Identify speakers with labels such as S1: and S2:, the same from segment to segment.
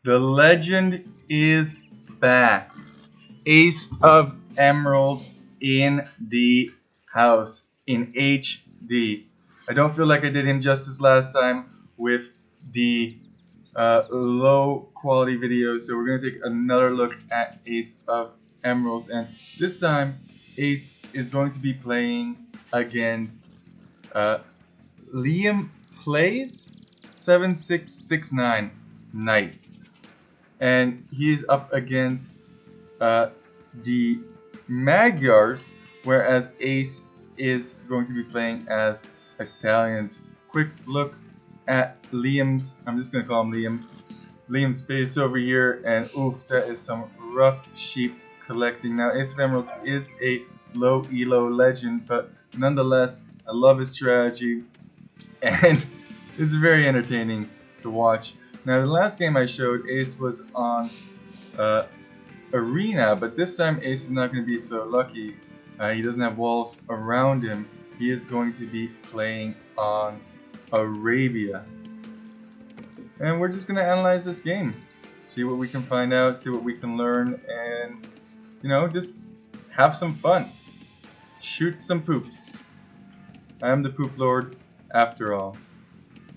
S1: The legend is back. Ace of Emeralds in the house in HD. I don't feel like I did him justice last time with the low quality videos, so we're going to take another look at Ace of Emeralds, and this time Ace is going to be playing against uh, Liam Plays 7669. Nice. And he's up against uh, the Magyars, whereas Ace is going to be playing as Italians. Quick look at Liam's, I'm just going to call him Liam, Liam's base over here, and oof, that is some rough sheep collecting. Now, Ace of Emeralds is a low elo legend, but nonetheless, I love his strategy, and it's very entertaining to watch. Now, the last game I showed, Ace was on uh, Arena, but this time Ace is not going to be so lucky. He doesn't have walls around him. He is going to be playing on Arabia. And we're just going to analyze this game, see what we can find out, see what we can learn, and, just have some fun. Shoot some poops. I am the poop lord after all.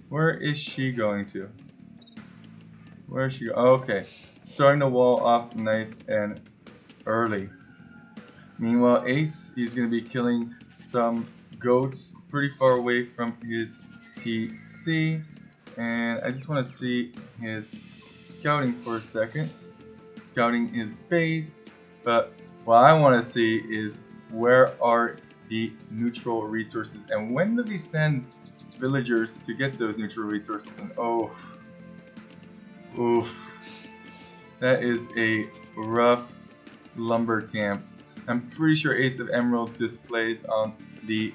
S1: Where is she going to? Where is she? Okay, starting the wall off nice and early. Meanwhile, Ace, he's going to be killing some goats pretty far away from his TC. And I just want to see his scouting for a second. Scouting his base. But what I want to see is where are the neutral resources and when does he send villagers to get those neutral resources? And oof, that is a rough lumber camp. I'm pretty sure Ace of Emeralds just plays on the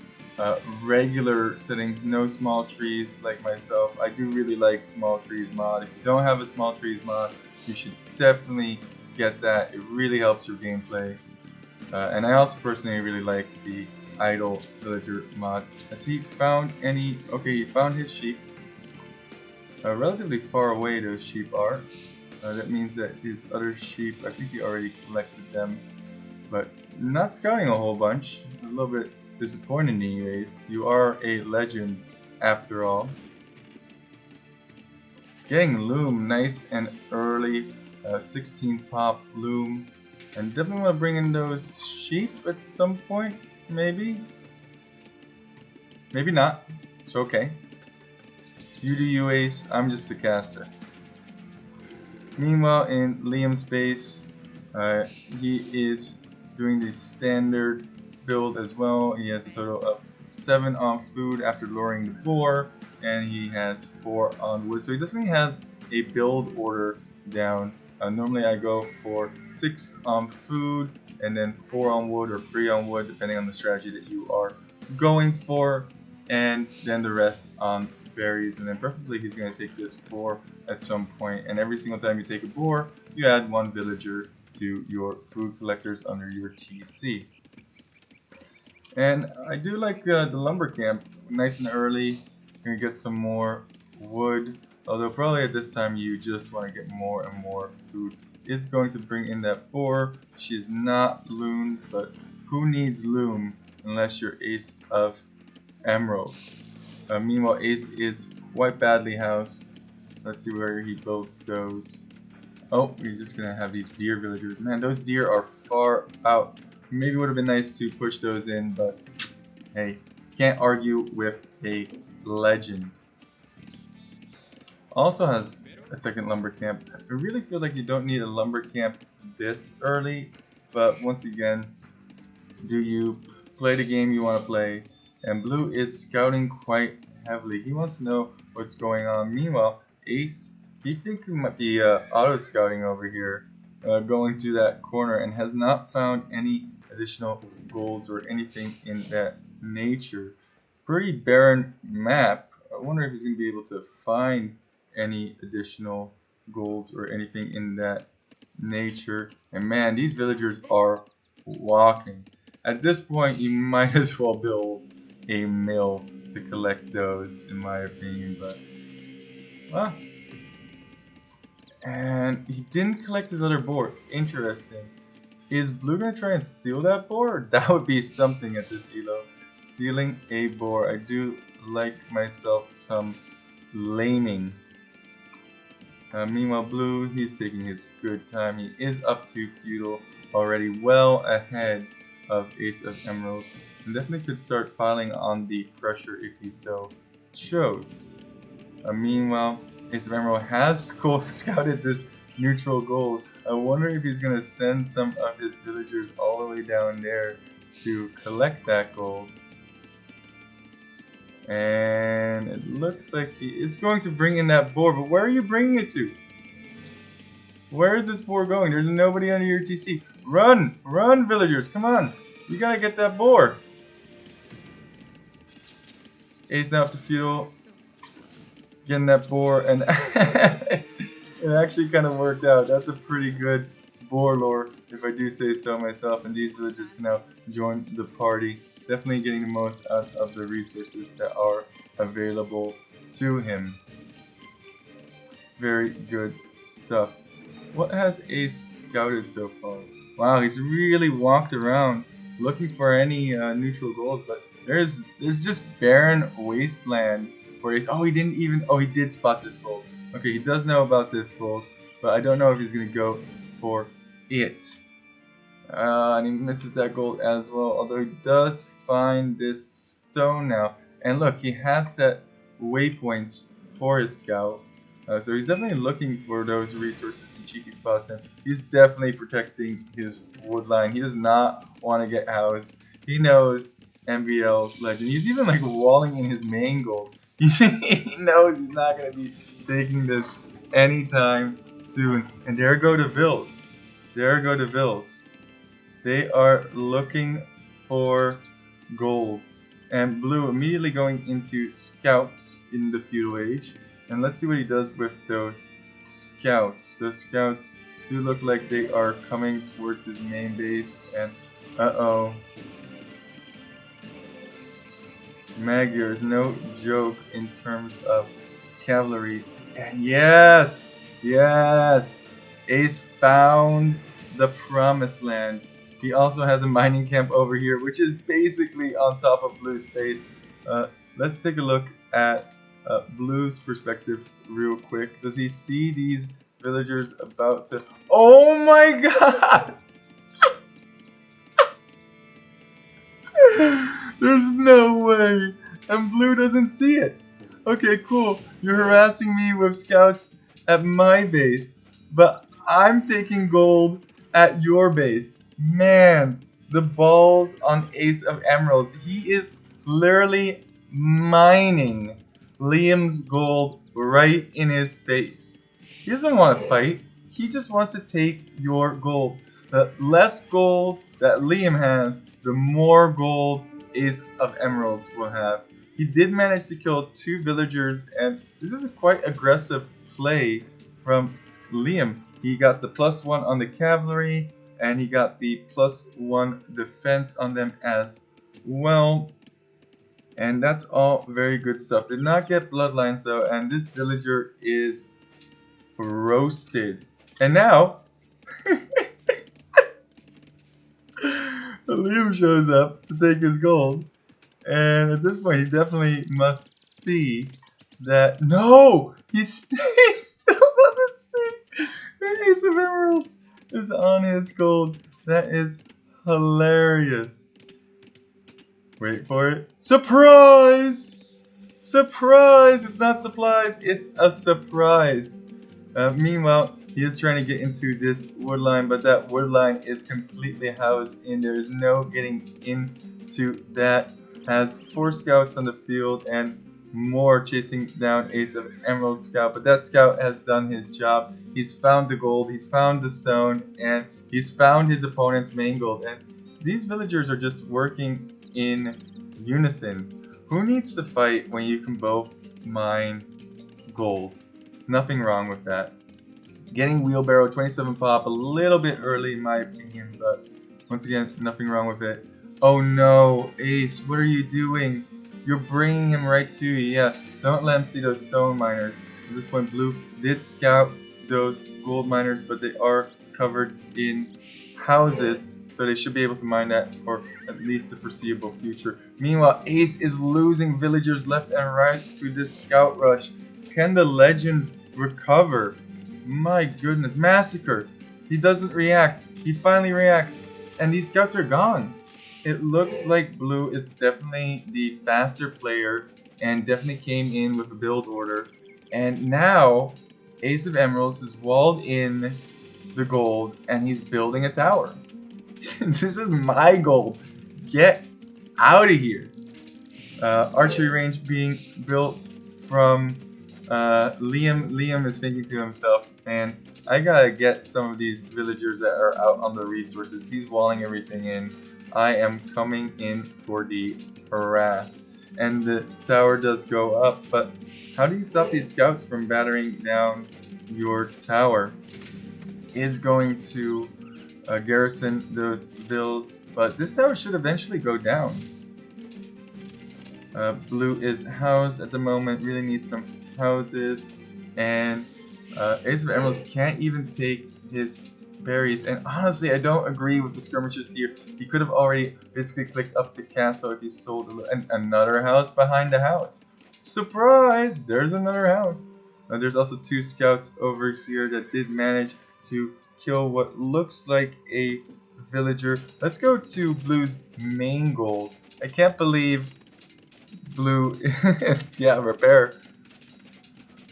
S1: regular settings, no small trees like myself. I do really like small trees mod. If you don't have a small trees mod, you should definitely get that. It really helps your gameplay. And I also personally really like the idle villager mod. Has he found any? Okay, he found his sheep. Relatively far away those sheep are. That means that his other sheep, I think he already collected them. But not scouting a whole bunch. A little bit disappointed in you, Ace. You are a legend after all. Getting loom nice and early. 16 pop loom. And definitely want to bring in those sheep at some point. Maybe. Maybe not. It's okay. You do you, Ace. I'm just a caster. Meanwhile, in Liam's base, he is doing the standard build as well. He has a total of 7 on food after lowering the boar, and he has 4 on wood. So he definitely has a build order down. Normally I go for 6 on food, and then 4 on wood or 3 on wood, depending on the strategy that you are going for, and then the rest on berries, and then preferably he's going to take this boar at some point, and every single time you take a boar, you add 1 villager to your food collectors under your TC. And I do like the lumber camp, nice and early. You're going to get some more wood, although probably at this time you just want to get more and more food. Is going to bring in that boar. She's not loomed, but who needs loom unless you're Ace of Emeralds? Meanwhile, Ace is quite badly housed. Let's see where he builds those. Oh, he's just gonna have these deer villagers. Man, those deer are far out. Maybe it would have been nice to push those in, but hey, can't argue with a legend. Also has a second lumber camp. I really feel like you don't need a lumber camp this early, but once again, do you play the game you want to play? And Blue is scouting quite heavily. He wants to know what's going on. Meanwhile, Ace, he thinks he might be auto scouting over here, going to that corner, and has not found any additional golds or anything in that nature. Pretty barren map. I wonder if he's going to be able to find any additional golds or anything in that nature. And man, these villagers are walking. At this point, you might as well build a mill to collect those, in my opinion. But, well, And he didn't collect his other board. Interesting. Is Blue gonna try and steal that board? That would be something at this elo. Stealing a board. I do like myself some laming. Meanwhile, Blue, he's taking his good time. He is up to Feudal already, well ahead of Ace of Emeralds. And definitely could start piling on the pressure if he so chose. Meanwhile, Ace of Emerald has scouted this neutral gold. I wonder if he's going to send some of his villagers all the way down there to collect that gold. And it looks like he is going to bring in that board, but where are you bringing it to? Where is this board going? There's nobody under your TC. Run! Run, villagers! Come on! You gotta get that board! Ace now up to Feudal. Getting that board, and it actually kind of worked out. That's a pretty good board lore, if I do say so myself, and these villagers can now join the party. Definitely getting the most out of the resources that are available to him. Very good stuff. What has Ace scouted so far? Wow, he's really walked around looking for any neutral goals, but there's just barren wasteland for Ace. Oh, he didn't even. Oh, he did spot this gold. Okay, he does know about this gold, but I don't know if he's gonna go for it. And he misses that gold as well, although he does find this stone now. And look, he has set waypoints for his scout. So he's definitely looking for those resources in cheeky spots, and he's definitely protecting his wood line. He does not want to get housed. He knows MBL's legend. He's even like walling in his main gold. He knows he's not going to be taking this anytime soon. And there go the Vills. There go the Vills. They are looking for gold. And Blue immediately going into scouts in the feudal age. And let's see what he does with those scouts. Those scouts do look like they are coming towards his main base. And uh-oh. Magyar is no joke in terms of cavalry. And yes! Yes! Ace found the promised land. He also has a mining camp over here, which is basically on top of Blue's face. Let's take a look at Blue's perspective real quick. Does he see these villagers about to... Oh my god! There's no way! And Blue doesn't see it! Okay, cool. You're harassing me with scouts at my base, but I'm taking gold at your base. Man, the balls on Ace of Emeralds. He is literally mining Liam's gold right in his face. He doesn't want to fight. He just wants to take your gold. The less gold that Liam has, the more gold Ace of Emeralds will have. He did manage to kill 2 villagers, and this is a quite aggressive play from Liam. He got the +1 on the cavalry, and he got the +1 defense on them as well. And that's all very good stuff. Did not get bloodlines though, and this villager is roasted. And now Liam shows up to take his gold. And at this point, he definitely must see that. No! He still doesn't see the Ace of Emeralds is on his gold. That is hilarious. Wait for it. Surprise! Surprise! It's not supplies, it's a surprise. Meanwhile, he is trying to get into this wood line, but that wood line is completely housed in. There is no getting into that. Has 4 scouts on the field and more chasing down Ace of Emerald scout, but that scout has done his job. He's found the gold, he's found the stone, and he's found his opponent's main gold. And these villagers are just working in unison. Who needs to fight when you can both mine gold? Nothing wrong with that. Getting wheelbarrow 27 pop a little bit early in my opinion, but once again, nothing wrong with it. Oh no, Ace, what are you doing? You're bringing him right to you. Yeah, don't let him see those stone miners. At this point, Blue did scout those gold miners, but they are covered in houses, so they should be able to mine that for at least the foreseeable future. Meanwhile, Ace is losing villagers left and right to this scout rush. Can the legend recover? My goodness, massacre! He doesn't react. He finally reacts, and these scouts are gone. It looks like Blue is definitely the faster player and definitely came in with a build order. And now, Ace of Emeralds is walled in the gold and he's building a tower. This is my gold. Get out of here. Archery range being built from Liam. Liam is thinking to himself, man, I gotta get some of these villagers that are out on the resources. He's walling everything in. I am coming in for the harass. And the tower does go up, but how do you stop these scouts from battering down your tower? Is going to garrison those vills, but this tower should eventually go down. Blue is housed at the moment, really needs some houses, and Ace of Emeralds can't even take his berries. And honestly, I don't agree with the skirmishers here. He could have already basically clicked up the castle if he sold another house behind the house. Surprise! There's another house. There's also two scouts over here that did manage to kill what looks like a villager. Let's go to Blue's main goal. I can't believe Blue, yeah, repair.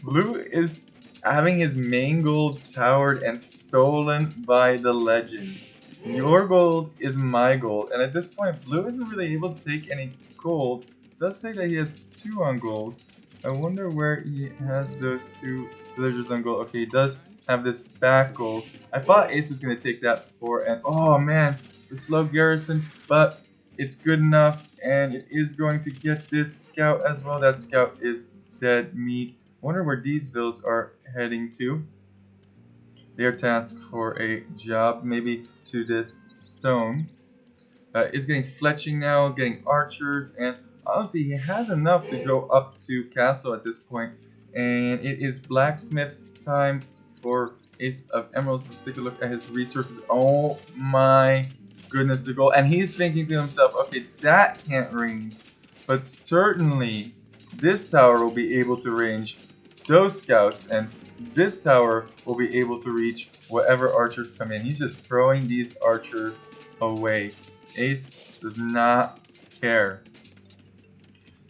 S1: Blue is having his main gold towered and stolen by the legend. Your gold is my gold, and at this point, Blue isn't really able to take any gold. It does say that he has 2 on gold. I wonder where he has those 2 villagers on gold. Okay, he does have this back gold. I thought Ace was going to take that before, and oh man, the slow garrison, but it's good enough, and it is going to get this scout as well. That scout is dead meat. Wonder where these vills are heading to. They are tasked for a job, maybe to this stone. Is getting fletching now, getting archers, and honestly, he has enough to go up to castle at this point. And it is blacksmith time for Ace of Emeralds. Let's take a look at his resources. Oh my goodness, the gold. And he's thinking to himself, okay, that can't range, but certainly this tower will be able to range those scouts, and this tower will be able to reach whatever archers come in. He's just throwing these archers away. Ace does not care.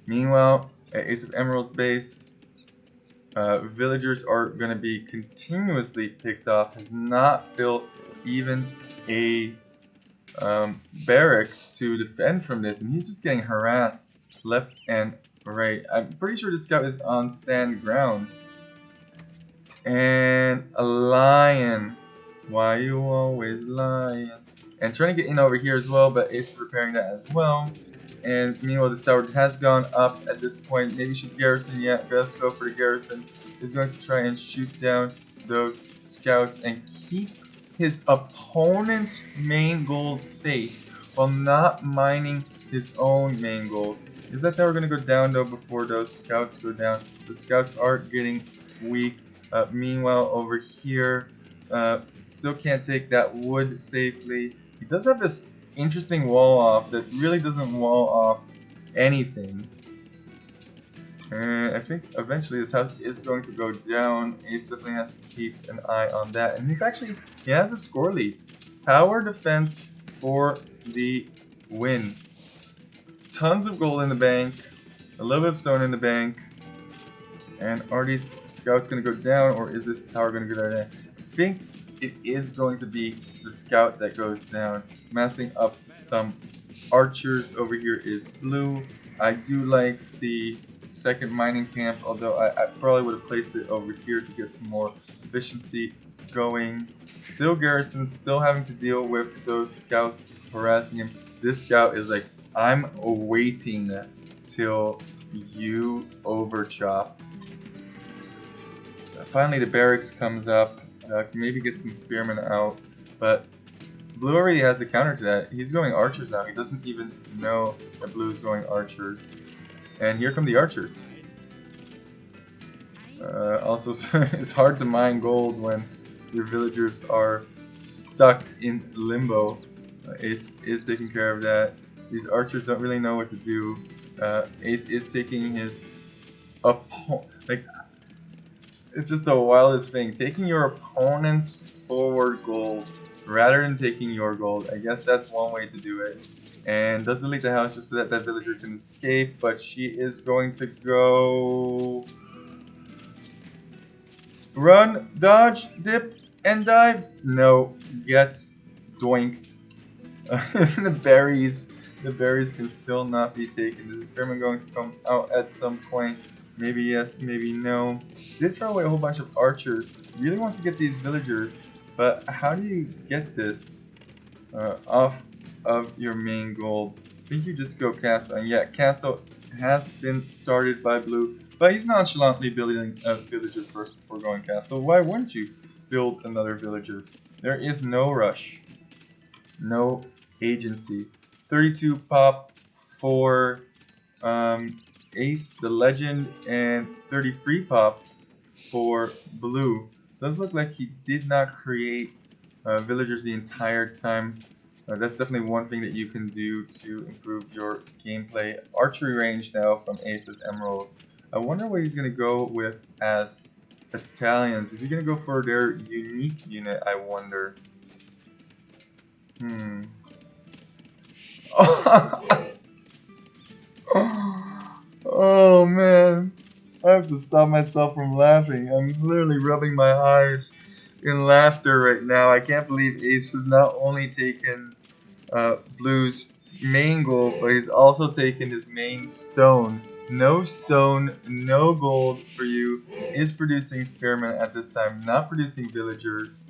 S1: Meanwhile, at Ace of Emerald's base, villagers are going to be continuously picked off. Has not built even a barracks to defend from this, and he's just getting harassed left and right. I'm pretty sure this scout is on stand ground. And a lion. Why you always lying? And trying to get in over here as well, but Ace is repairing that as well. And meanwhile, this tower has gone up at this point. Maybe should garrison yet. Let's go for the garrison. He's going to try and shoot down those scouts and keep his opponent's main gold safe while not mining his own main gold. Is that tower going to go down though before those scouts go down? The scouts are getting weak. Meanwhile, over here, still can't take that wood safely. He does have this interesting wall off that really doesn't wall off anything. I think eventually this house is going to go down. Ace definitely has to keep an eye on that. And he has a score lead. Tower defense for the win. Tons of gold in the bank. A little bit of stone in the bank. And are these scouts going to go down, or is this tower going to go down? I think it is going to be the scout that goes down. Massing up some archers over here is Blue. I do like the second mining camp, although I probably would have placed it over here to get some more efficiency going. Still garrison, still having to deal with those scouts harassing him. This scout is like, I'm waiting till you overchop. Finally, the barracks comes up. Can maybe get some spearmen out, but Blue already has the counter to that. He's going archers now. He doesn't even know that Blue is going archers. And here come the archers. Also, it's hard to mine gold when your villagers are stuck in limbo. Ace is taking care of that. These archers don't really know what to do. Ace is taking his like, it's just the wildest thing. Taking your opponent's forward gold rather than taking your gold. I guess that's one way to do it. And does delete the house just so that that villager can escape, but she is going to go run, dodge, dip, and dive. No, gets doinked. The berries can still not be taken. Is this experiment going to come out at some point? Maybe yes, maybe no. Did throw away a whole bunch of archers. Really wants to get these villagers, but how do you get this off of your main gold? I think you just go castle, and yeah, castle has been started by blue, but he's nonchalantly building a villager first before going castle. Why wouldn't you build another villager? There is no rush. No agency. 32 pop for Ace the Legend and 33 pop for Blue. Does look like he did not create villagers the entire time. That's definitely one thing that you can do to improve your gameplay. Archery range now from Ace of Emeralds. I wonder what he's going to go with as Italians. Is he going to go for their unique unit, I wonder? Oh man, I have to stop myself from laughing. I'm literally rubbing my eyes in laughter right now. I can't believe Ace has not only taken Blue's main gold, but he's also taken his main stone. No stone, no gold for you. Is producing spearmen at this time, not producing villagers.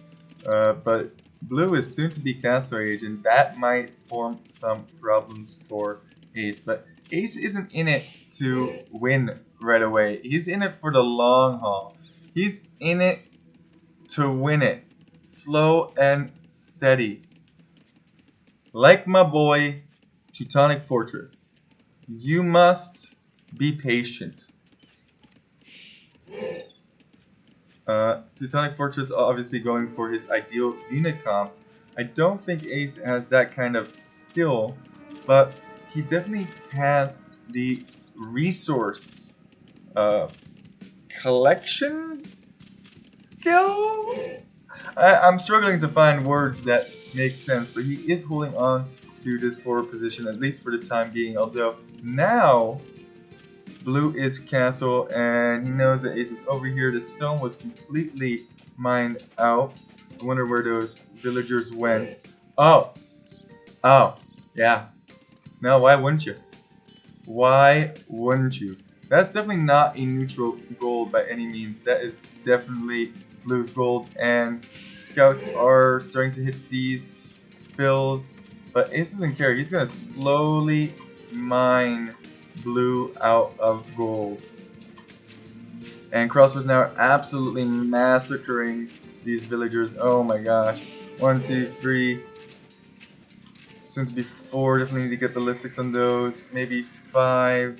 S1: But Blue is soon to be castle age, and that might form some problems for Ace. But Ace isn't in it to win right away. He's in it for the long haul. He's in it to win it. Slow and steady. Like my boy, Teutonic Fortress. You must be patient. Teutonic Fortress obviously going for his ideal unit comp. I don't think Ace has that kind of skill, but he definitely has the resource collection skill? I'm struggling to find words that make sense, but he is holding on to this forward position, at least for the time being, although now Blue is castle, and he knows that Ace is over here. The stone was completely mined out. I wonder where those villagers went. Oh, yeah. No, why wouldn't you? Why wouldn't you? That's definitely not a neutral gold by any means. That is definitely Blue's gold, and scouts are starting to hit these fills, but Ace doesn't care. He's gonna slowly mine Blue out of gold. And Crossbow's now absolutely massacring these villagers. Oh my gosh. 1, 2, 3. Soon to be 4. Definitely need to get ballistics on those. Maybe 5.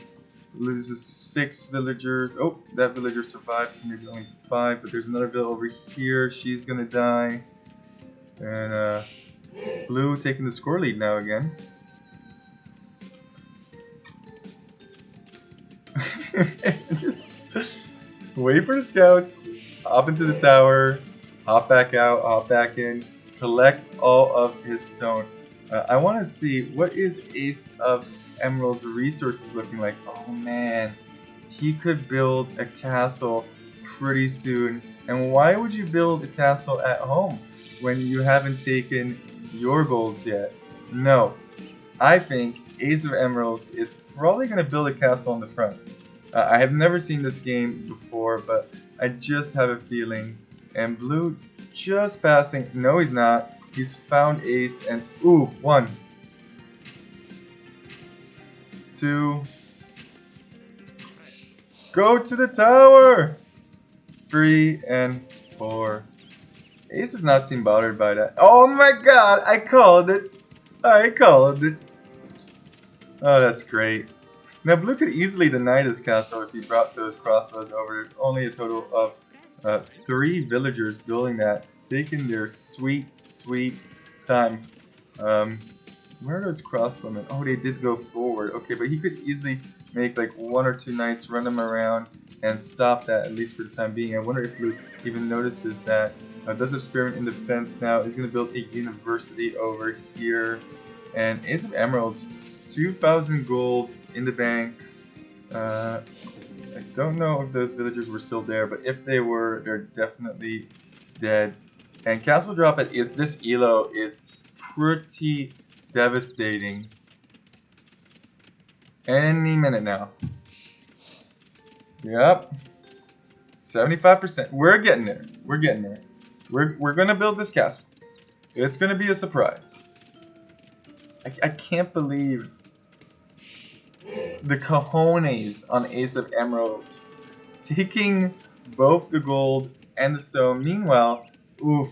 S1: Loses 6 villagers. Oh, that villager survives. So maybe only 5. But there's another villager over here. She's gonna die. And Blue taking the score lead now again. Just wait for the scouts, hop into the tower, hop back out, hop back in, collect all of his stone. I want to see what is Ace of Emerald's resources looking like. Oh man, he could build a castle pretty soon. And why would you build a castle at home when you haven't taken your golds yet? No, I think Ace of Emeralds is probably going to build a castle on the front. I have never seen this game before, but I just have a feeling. And Blue just passing. No, he's not. He's found Ace and ooh, 1, 2. Go to the tower. 3 and 4. Ace does not seem bothered by that. Oh my god, I called it. I called it. Oh, that's great. Now blue could easily deny this castle if he brought those crossbows over. There's only a total of 3 villagers building that, taking their sweet, sweet time. Where are those crossbowmen? Oh, they did go forward. Okay, but he could easily make like 1 or 2 knights, run them around, and stop that, at least for the time being. I wonder if Blue even notices that. Does have Spearman in defense now. He's going to build a university over here. And Ace of Emeralds, 2,000 gold in the bank. I don't know if those villagers were still there, but if they were, they're definitely dead. And Castle Drop at this elo is pretty devastating. Any minute now. Yep. 75%. We're getting there. We're getting there. We're gonna build this castle. It's gonna be a surprise. I can't believe the cojones on Ace of Emeralds. Taking both the gold and the stone. Meanwhile, oof,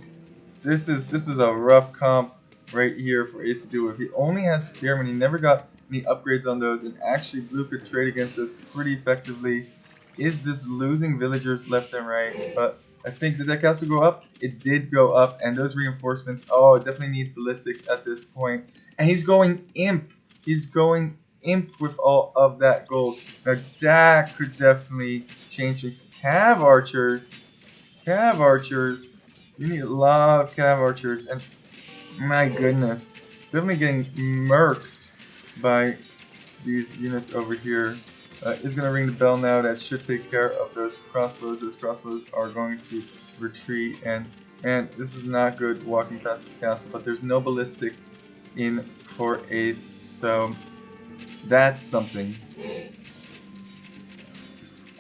S1: this is a rough comp right here for Ace to do. If he only has Spearman, he never got any upgrades on those, and actually Blue could trade against us pretty effectively. Is just losing villagers left and right, but I think, did that castle go up? It did go up, and those reinforcements, oh, it definitely needs ballistics at this point. And he's going imp. He's going imp with all of that gold. Now that could definitely change things. Cav archers. Cav archers. You need a lot of cav archers, and my goodness, definitely getting murked by these units over here. Is going to ring the bell now. That should take care of those crossbows. Those crossbows are going to retreat, and this is not good walking past this castle, but there's no ballistics in for Ace, so that's something.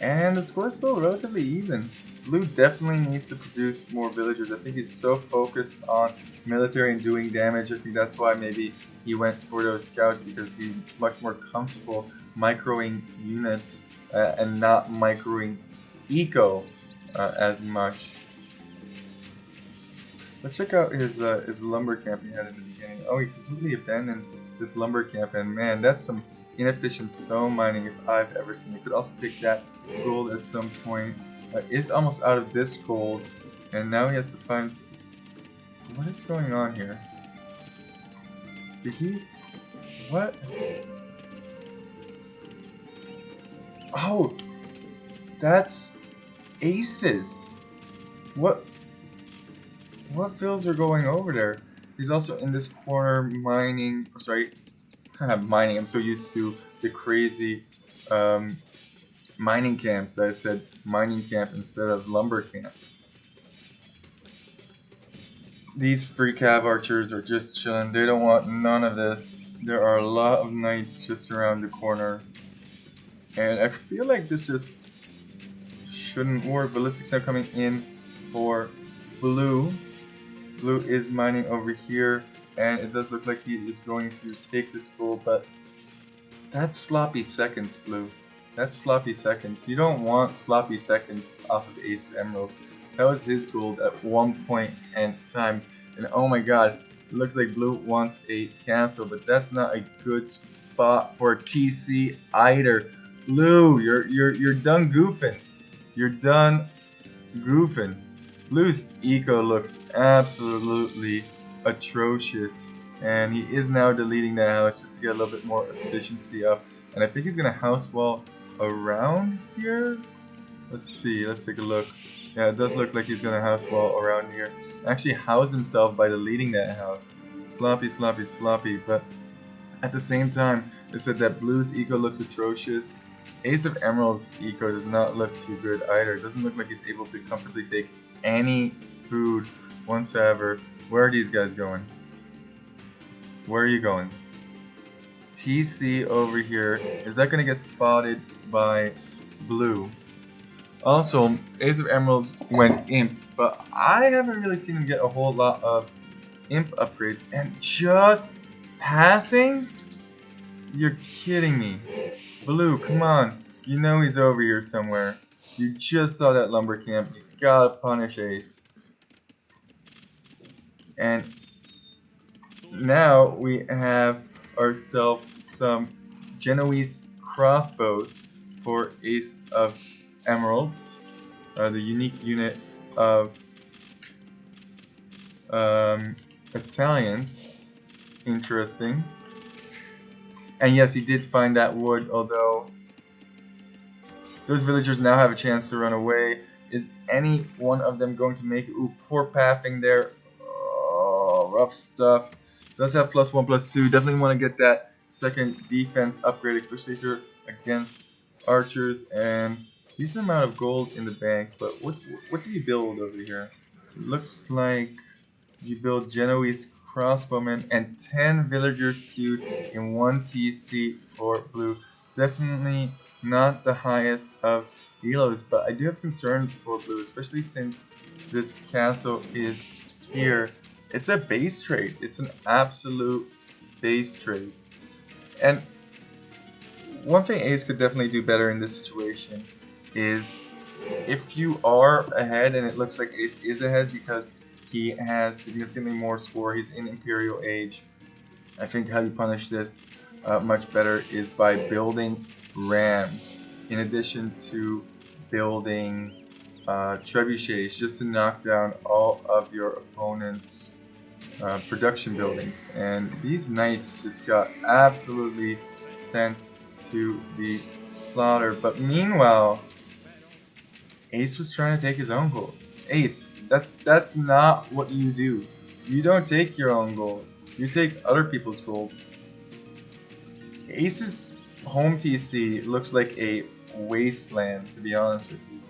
S1: And the score is still relatively even. Blue definitely needs to produce more villagers. I think he's so focused on military and doing damage. I think that's why maybe he went for those scouts, because he's much more comfortable microing units and not microing eco as much. Let's check out his lumber camp he had in the beginning. Oh, he completely abandoned this lumber camp, and man, that's some inefficient stone mining if I've ever seen. He could also take that gold at some point. Is almost out of this gold, and now he has to find. What is going on here? Did he? What? Oh, that's aces. What fields are going over there? He's also in this corner mining. Sorry, kind of mining. I'm so used to the crazy mining camps that I said mining camp instead of lumber camp. These free cav archers are just chilling. They don't want none of this. There are a lot of knights just around the corner, and I feel like this just shouldn't work. Ballistics now coming in for Blue. Blue is mining over here, and it does look like he is going to take this gold, but that's sloppy seconds, Blue. That's sloppy seconds. You don't want sloppy seconds off of Ace of Emeralds. That was his gold at one point in time, and oh my god, it looks like Blue wants a castle, but that's not a good spot for TC either. Blue, you're done goofing. You're done goofing. Blue's eco looks absolutely atrocious, and he is now deleting that house just to get a little bit more efficiency up. And I think he's gonna house wall around here. Let's see. Let's take a look. Yeah, it does look like he's gonna house wall around here. Actually, house himself by deleting that house. Sloppy, sloppy, sloppy. But at the same time, it said that Blue's eco looks atrocious. Ace of Emeralds eco does not look too good either. It doesn't look like he's able to comfortably take any food whatsoever. Where are these guys going? Where are you going? TC over here. Is that going to get spotted by Blue? Also, Ace of Emeralds went imp, but I haven't really seen him get a whole lot of imp upgrades. And just passing? You're kidding me. Blue, come on. You know he's over here somewhere. You just saw that lumber camp. You gotta punish Ace. And now we have ourselves some Genoese crossbows for Ace of Emeralds, the unique unit of Italians. Interesting. And yes, he did find that wood, although those villagers now have a chance to run away. Is any one of them going to make it? Ooh, poor pathing there. Oh, rough stuff. Does have +1/+2. Definitely want to get that second defense upgrade, especially if you're against archers. And decent amount of gold in the bank. But what do you build over here? It looks like you build Genoese crossbowmen and 10 villagers queued in 1 TC for blue. Definitely not the highest of elos, but I do have concerns for blue, especially since this castle is here. It's a base trade. It's an absolute base trade. And one thing Ace could definitely do better in this situation is if you are ahead, and it looks like Ace is ahead because he has significantly more score, he's in Imperial Age. I think how you punish this much better is by building rams in addition to building trebuchets just to knock down all of your opponent's production buildings. And these knights just got absolutely sent to the slaughter. But meanwhile, Ace was trying to take his own gold. Ace, that's not what you do. You don't take your own gold. You take other people's gold. Ace's home TC looks like a wasteland, to be honest with you.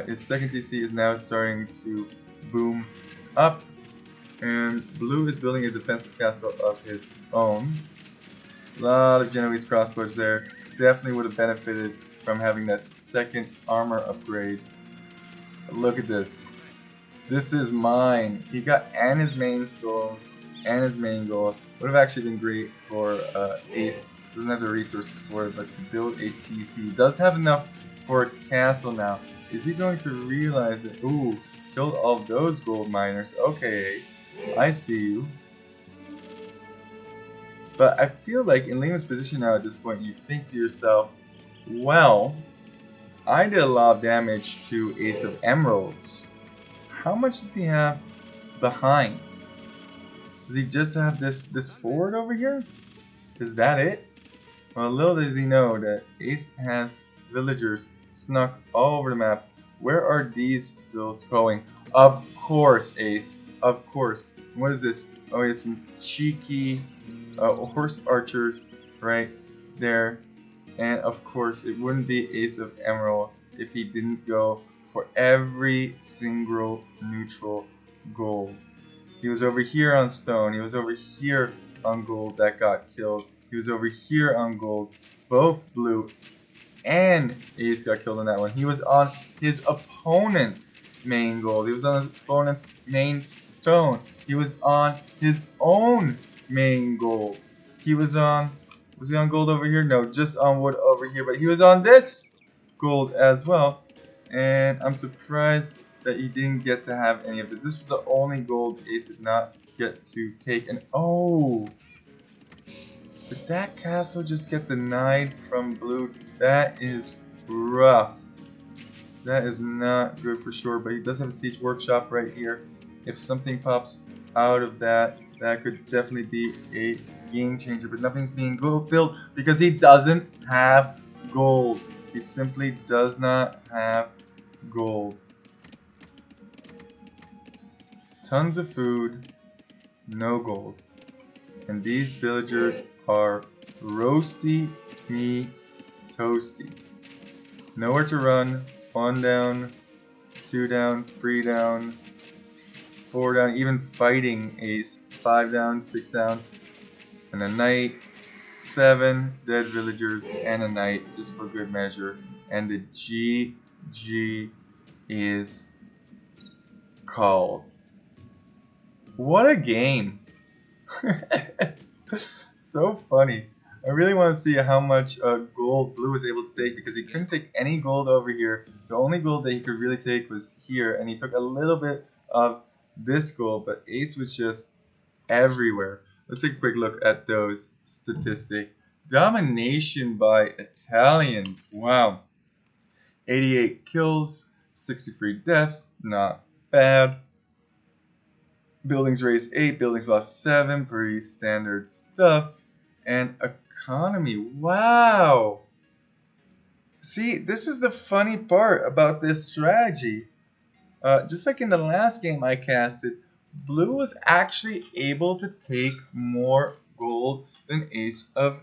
S1: His second TC is now starting to boom up, and Blue is building a defensive castle of his own. A lot of Genoese crossbows there. Definitely would have benefited from having that second armor upgrade. But look at this. This is mine. He got and his main stone and his main gold. Would have actually been great for Ace. Doesn't have the resources for it, but to build a TC. Does have enough for a castle now. Is he going to realize it? Ooh, killed all those gold miners. Okay, Ace. I see you. But I feel like in Lima's position now at this point, you think to yourself, well, I did a lot of damage to Ace of Emeralds. How much does he have behind? Does he just have this forward over here? Is that it? Well, little does he know that Ace has villagers snuck all over the map. Where are these vills going? Of course, Ace. Of course. What is this? Oh, it's some cheeky horse archers right there. And of course, it wouldn't be Ace of Emeralds if he didn't go for every single neutral gold. He was over here on stone. He was over here on gold that got killed. He was over here on gold. Both blue and Ace got killed on that one. He was on his opponent's main gold. He was on his opponent's main stone. He was on his own main gold. He was on... Was he on gold over here? No, just on wood over here. But he was on this gold as well. And I'm surprised that he didn't get to have any of it. This was the only gold Ace did not get to take. And oh! Did that castle just get denied from blue? That is rough. That is not good for sure. But he does have a siege workshop right here. If something pops out of that, that could definitely be a game changer. But nothing's being built because he doesn't have gold. He simply does not have gold. Tons of food, no gold. And these villagers are roasty me toasty. Nowhere to run. 1 down, 2 down, 3 down, 4 down, even fighting Ace. 5 down, 6 down, and a knight. 7 dead villagers and a knight just for good measure. And the GG is called. What a game! So funny. I really want to see how much gold Blue was able to take because he couldn't take any gold over here. The only gold that he could really take was here, and he took a little bit of this gold, but Ace was just everywhere. Let's take a quick look at those statistics. Domination by Italians. Wow. 88 kills, 63 deaths. Not bad. Buildings raised 8, buildings lost 7. Pretty standard stuff. And economy. Wow. See, this is the funny part about this strategy. Just like in the last game I casted, Blue was actually able to take more gold than Ace of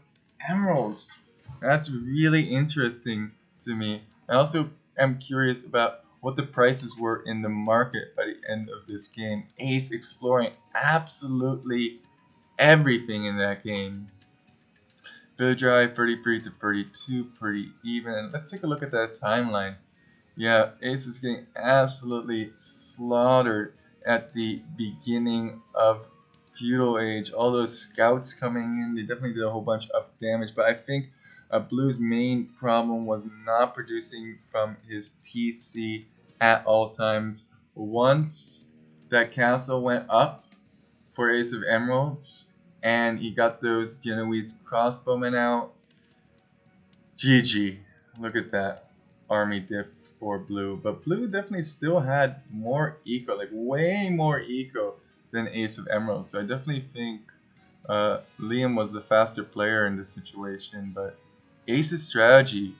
S1: Emeralds. That's really interesting to me. I also am curious about what the prices were in the market by the end of this game. Ace exploring absolutely everything in that game. Village Drive 33 to 32, pretty even. Let's take a look at that timeline. Yeah, Ace was getting absolutely slaughtered at the beginning of Feudal Age. All those scouts coming in, they definitely did a whole bunch of damage. But I think Blue's main problem was not producing from his TC at all times. Once that castle went up for Ace of Emeralds, and he got those Genoese crossbowmen out, GG. Look at that army dip for Blue. But Blue definitely still had more eco, like way more eco than Ace of Emeralds. So I definitely think Liam was the faster player in this situation. But Ace's strategy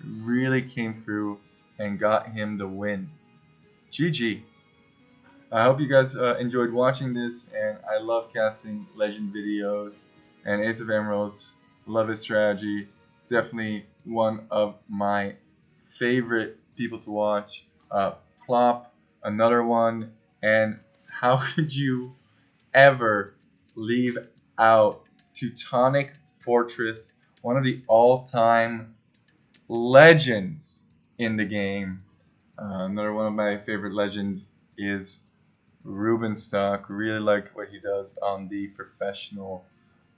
S1: really came through and got him the win. GG. I hope you guys enjoyed watching this, and I love casting legend videos, and Ace of Emeralds, love his strategy, definitely one of my favorite people to watch. Plop, another one, and how could you ever leave out Teutonic Fortress, one of the all-time legends in the game. Another one of my favorite legends is Rubenstock. Really like what he does on the professional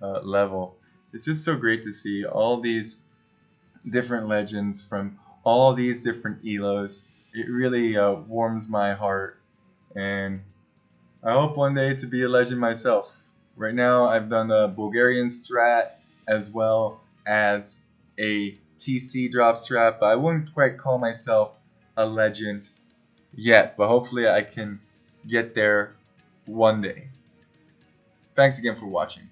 S1: level. It's just so great to see all these different legends from all these different elos. It really warms my heart, and I hope one day to be a legend myself. Right now, I've done a Bulgarian strat as well as a TC drop strat, but I wouldn't quite call myself a legend yet. But hopefully, I can get there one day. Thanks again for watching.